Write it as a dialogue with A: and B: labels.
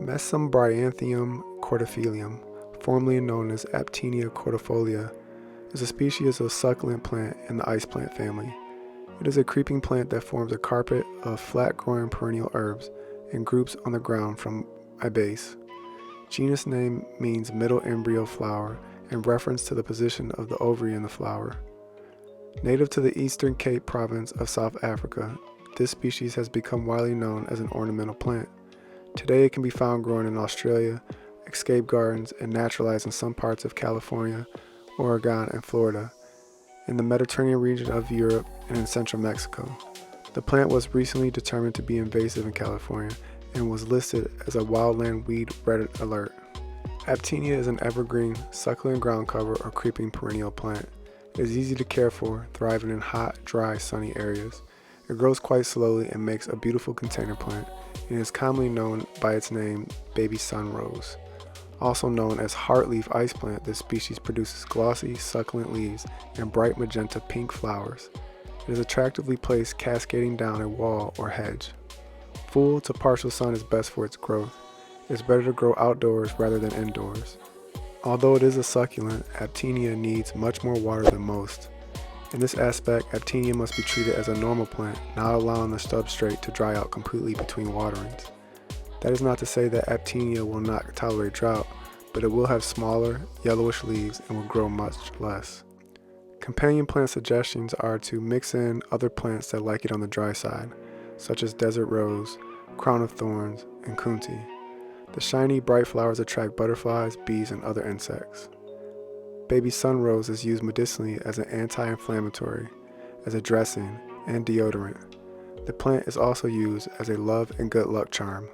A: Mesembryanthemum cordifolium, formerly known as Aptenia cordifolia, is a species of succulent plant in the Iceplant family. It is a creeping plant that forms a carpet of flat-growing perennial herbs and groups on the ground from a base. Genus name means middle embryo flower in reference to the position of the ovary in the flower. Native to the Eastern Cape province of South Africa, this species has become widely known as an ornamental plant. Today it can be found growing in Australia, escape gardens, and naturalized in some parts of California, Oregon, and Florida, in the Mediterranean region of Europe, and in central Mexico. The plant was recently determined to be invasive in California and was listed as a wildland weed red alert. Aptenia is an evergreen, succulent ground cover or creeping perennial plant. It is easy to care for, thriving in hot, dry, sunny areas. It grows quite slowly and makes a beautiful container plant, and is commonly known by its name, baby sun rose. Also known as Heartleaf iceplant, this species produces glossy, succulent leaves and bright magenta pink flowers. It is attractively placed cascading down a wall or hedge. Full to partial sun is best for its growth. It is better to grow outdoors rather than indoors. Although it is a succulent, Aptenia needs much more water than most. In this aspect, Aptenia must be treated as a normal plant, not allowing the substrate to dry out completely between waterings. That is not to say that Aptenia will not tolerate drought, but it will have smaller, yellowish leaves and will grow much less. Companion plant suggestions are to mix in other plants that like it on the dry side, such as desert rose, crown of thorns, and kunti. The shiny, bright flowers attract butterflies, bees, and other insects. Baby sun rose is used medicinally as an anti-inflammatory, as a dressing, and deodorant. The plant is also used as a love and good luck charm.